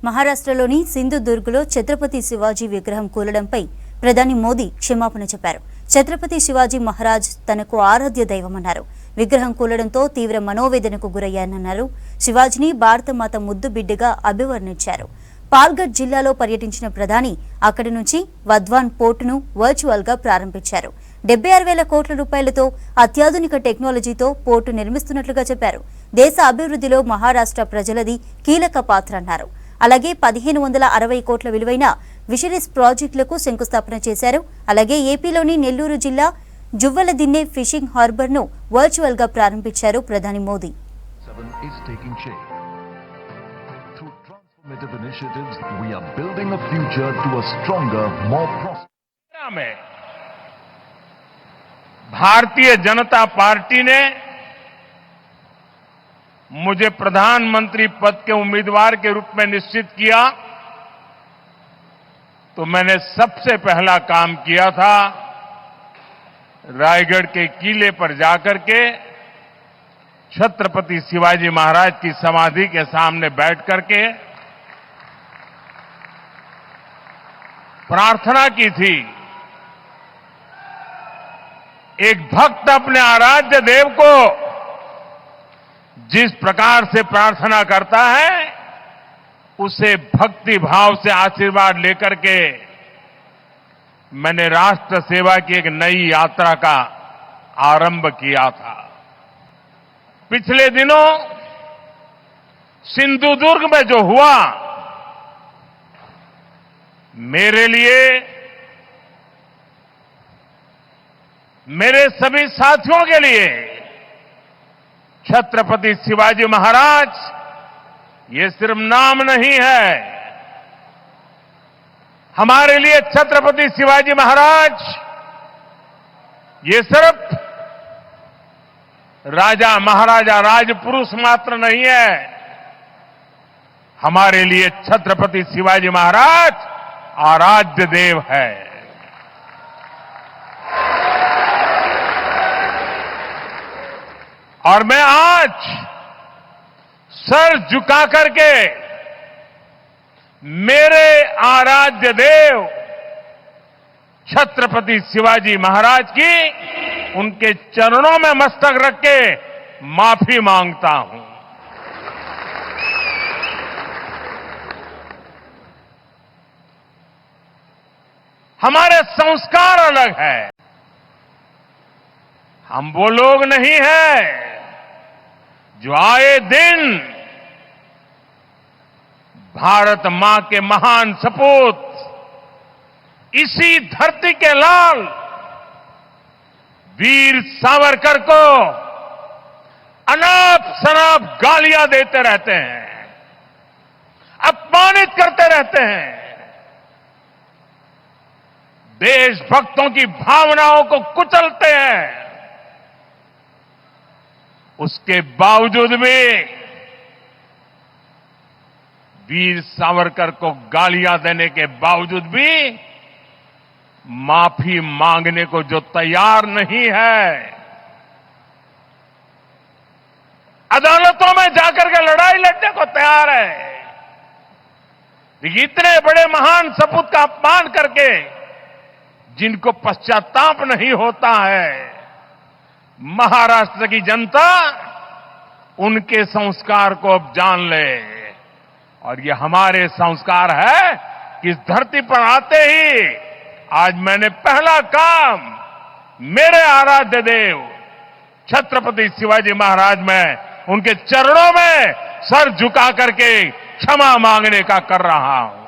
మహారాష్ట్రలోని సింధుదుర్గ్లో ఛత్రపతి శివాజీ విగ్రహం కూలడంపై ప్రధాని మోదీ క్షమాపణ చెప్పారు. ఛత్రపతి శివాజీ మహారాజ్ తనకు ఆరాధ్య దైవమన్నారు. విగ్రహం కూలడంతో తీవ్ర మనోవేదనకు గురయ్యానన్నారు. శివాజీని భారతమాత ముద్దు బిడ్డగా అభివర్ణించారు. పాల్ఘర్ జిల్లాలో పర్యటించిన ప్రధాని అక్కడి నుంచి వధ్వాన్ పోర్టును వర్చువల్ గా ప్రారంభించారు. 76,000 కోట్ల రూపాయలతో అత్యాధునిక టెక్నాలజీతో పోర్టు నిర్మిస్తున్నట్లుగా చెప్పారు. దేశ అభివృద్ధిలో మహారాష్ట్ర ప్రజలది కీలక పాత్ర అన్నారు. అలాగే 1560 కోట్ల విలువైన విషరీస్ ప్రాజెక్టులకు శంకుస్థాపన చేశారు. అలాగే ఏపీలోని నెల్లూరు జిల్లా జువ్వలదిన్నె ఫిషింగ్ హార్బర్ ను వర్చువల్ గా ప్రారంభించారు ప్రధాని Modi. Initiatives, we are building a future to a stronger, more prosperous. Bharatiya Janata party ने मुझे प्रधानमंत्री पद के उम्मीदवार के रूप में निश्चित किया तो मैंने सबसे पहला काम किया था रायगढ़ के किले पर जाकर के छत्रपति शिवाजी महाराज की समाधि के सामने बैठ करके प्रार्थना की थी। एक भक्त अपने आराध्य देव को जिस प्रकार से प्रार्थना करता है उसे भक्ति भाव से आशीर्वाद लेकर के मैंने राष्ट्र सेवा की एक नई यात्रा का आरंभ किया था। पिछले दिनों सिंधुदुर्ग में जो हुआ मेरे लिए, मेरे सभी साथियों के लिए छत्रपति शिवाजी महाराज ये सिर्फ नाम नहीं है। हमारे लिए छत्रपति शिवाजी महाराज ये सिर्फ राजा महाराजा राजपुरुष मात्र नहीं है। हमारे लिए छत्रपति शिवाजी महाराज आराध्य देव है। और मैं आज सर झुका करके मेरे आराध्य देव छत्रपति शिवाजी महाराज की उनके चरणों में मस्तक रख के माफी मांगता हूं। हमारे संस्कार अलग है। हम वो लोग नहीं हैं जो आए दिन भारत मां के महान सपूत इसी धरती के लाल वीर सावरकर को अनाप शनाप गालियां देते रहते हैं, अपमानित करते रहते हैं, देशभक्तों की भावनाओं को कुचलते हैं। उसके बावजूद भी वीर सावरकर को गालियां देने के बावजूद भी माफी मांगने को जो तैयार नहीं है, अदालतों में जाकर के लड़ाई लड़ने को तैयार है, इतने बड़े महान सपूत का अपमान करके जिनको पश्चाताप नहीं होता है, महाराष्ट्र की जनता उनके संस्कार को अब जान ले। और ये हमारे संस्कार है कि इस धरती पर आते ही आज मैंने पहला काम मेरे आराध्य देव छत्रपति शिवाजी महाराज में उनके चरणों में सर झुका करके क्षमा मांगने का कर रहा हूं।